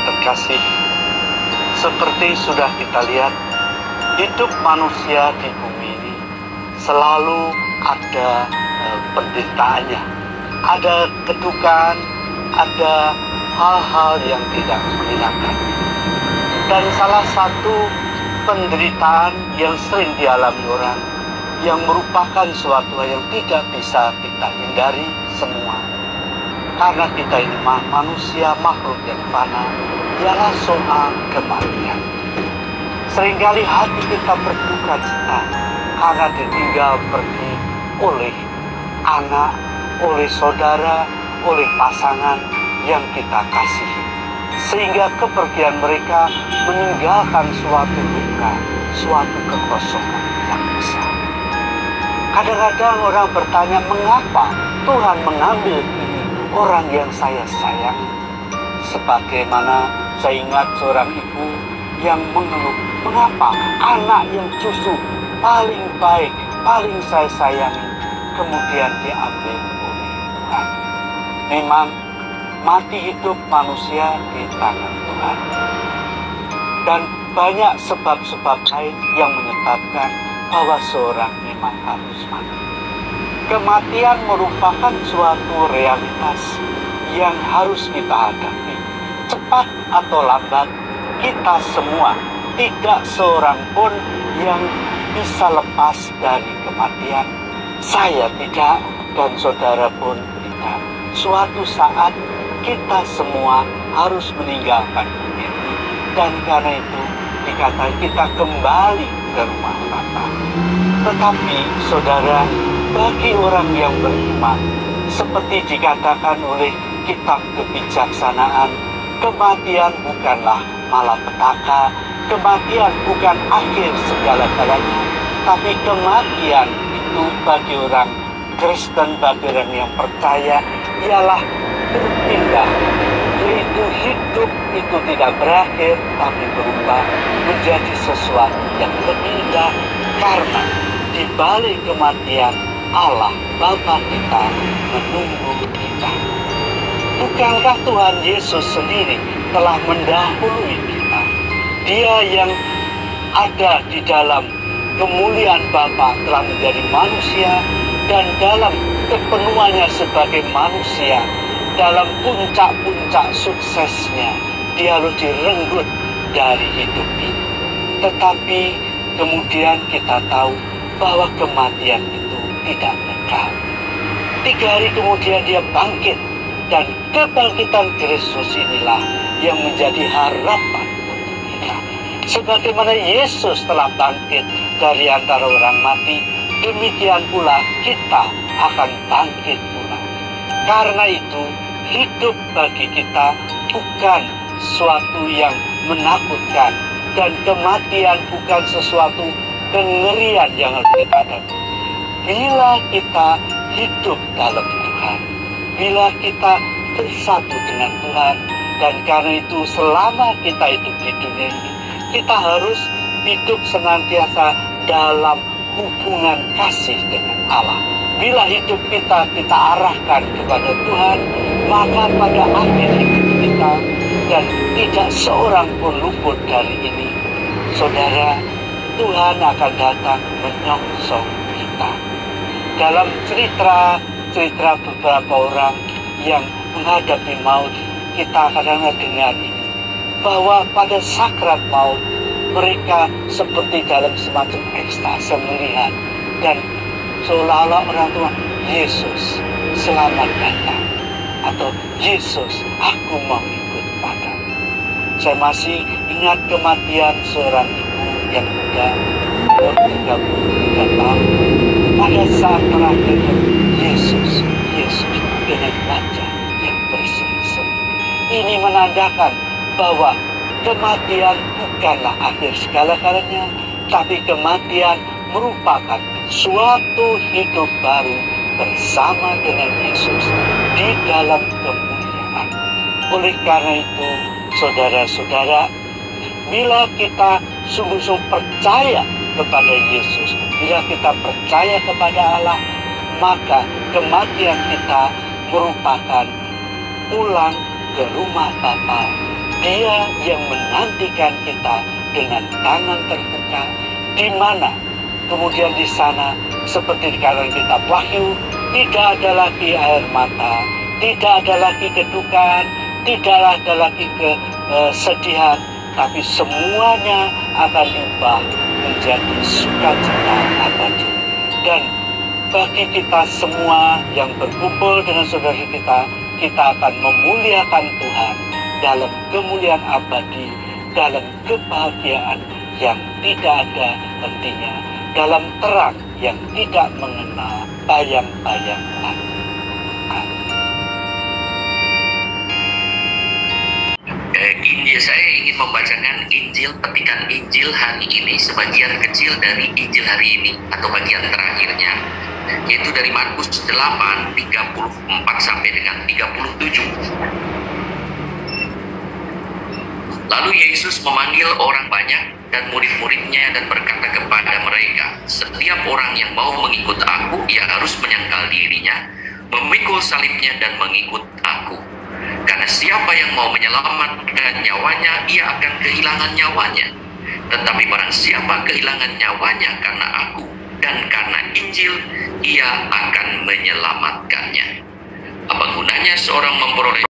terkasih, seperti sudah kita lihat, hidup manusia di bumi ini selalu ada penderitaannya, ada kedukaan, ada hal-hal yang tidak menyenangkan. Dan salah satu penderitaan yang sering dialami orang, yang merupakan suatu hal yang tidak bisa kita hindari semua, karena kita ini manusia, makhluk yang fana, ialah soal kematian. Seringkali hati kita berduka cita karena ditinggal pergi oleh anak, oleh saudara, oleh pasangan yang kita kasih. Sehingga kepergian mereka meninggalkan suatu luka, suatu kekosongan yang besar. Kadang-kadang orang bertanya, mengapa Tuhan mengambil ini orang yang saya sayang? Sebagaimana saya ingat seorang ibu yang mengeluh, mengapa anak yang justru paling baik, paling saya sayangi, kemudian diambil oleh Tuhan. Memang mati hidup manusia di tangan Tuhan. Dan banyak sebab-sebab lain yang menyebabkan bahwa seorang memang harus mati. Kematian merupakan suatu realitas yang harus kita hadapi. Cepat atau lambat, kita semua, tidak seorang pun yang bisa lepas dari kematian. Saya tidak, dan saudara pun tidak. Suatu saat kita semua harus meninggalkan bumi ini. Dan karena itu dikatakan kita kembali ke rumah Bapa. Tetapi saudara, bagi orang yang beriman, seperti dikatakan oleh kitab kebijaksanaan, kematian bukanlah malapetaka, kematian bukan akhir segala-galanya, tapi kematian itu bagi orang Kristen, bagi orang yang percaya, ialah berpindah, yaitu hidup itu tidak berakhir, tapi berubah menjadi sesuatu yang lebih indah, karena di balik kematian Allah Bapa kita menunggu kita. Bukankah Tuhan Yesus sendiri telah mendahului kita? Dia yang ada di dalam kemuliaan Bapa telah menjadi manusia, dan dalam kepenuhannya sebagai manusia, dalam puncak-puncak suksesnya, dia harus direnggut dari hidup ini. Tetapi kemudian kita tahu bahwa kematian itu tidak kekal. 3 hari kemudian dia bangkit, dan kebangkitan Kristus inilah yang menjadi harapan untuk kita. Sebagaimana Yesus telah bangkit dari antara orang mati, demikian pula kita akan bangkit pula. Karena itu, hidup bagi kita bukan sesuatu yang menakutkan, dan kematian bukan sesuatu kengerian yang harus kita hadapi. Bila kita hidup dalam Tuhan, bila kita bersatu dengan Tuhan, dan karena itu selama kita hidup di dunia ini, kita harus hidup senantiasa dalam hubungan kasih dengan Allah. Bila hidup kita arahkan kepada Tuhan, maka pada akhir hidup kita, dan tidak seorang pun luput dari ini, saudara, Tuhan akan datang menyongsong kita. Dalam cerita beberapa orang yang menghadapi maut, kita kadang-kadang dengar ini, bahwa pada sakrat maut mereka seperti dalam semacam ekstase melihat, dan seolah-olah orang tua, Yesus selamat datang, atau Yesus aku mau ikut padamu. Saya masih ingat kematian seorang ibu yang muda, umur 33 tahun. Pada saat terakhir, Yesus dengan wajah yang berseri-seri. Ini menandakan bahwa kematian bukanlah akhir segala-galanya, tapi kematian merupakan suatu hidup baru bersama dengan Yesus di dalam kemuliaan. Oleh karena itu, saudara-saudara, bila kita sungguh-sungguh percaya kepada Yesus, bila kita percaya kepada Allah, maka kematian kita merupakan pulang ke rumah Bapa Dia yang menantikan kita dengan tangan terbuka, di mana kemudian di sana seperti dikatakan kitab Wahyu, tidak ada lagi air mata, tidak ada lagi kedukaan, tidak ada lagi kesedihan, tapi semuanya akan diubah menjadi sukacita abadi. Dan bagi kita semua yang berkumpul dengan saudara kita, kita akan memuliakan Tuhan dalam kemuliaan abadi, dalam kebahagiaan yang tidak ada hentinya, dalam terang yang tidak mengenal bayang-bayang lagi. Injil, saya ingin membacakan Injil, petikan Injil hari ini, sebagian kecil dari Injil hari ini atau bagian terakhirnya, yaitu dari Markus 8, 34 sampai dengan 37. Lalu Yesus memanggil orang banyak dan murid-muridnya dan berkata kepada mereka, "Setiap orang yang mau mengikut aku, ia harus menyangkal dirinya, memikul salibnya dan mengikut aku. Karena siapa yang mau menyelamatkan nyawanya, ia akan kehilangan nyawanya. Tetapi barang siapa kehilangan nyawanya karena aku dan karena Injil, ia akan menyelamatkannya. Apa gunanya seorang memperoleh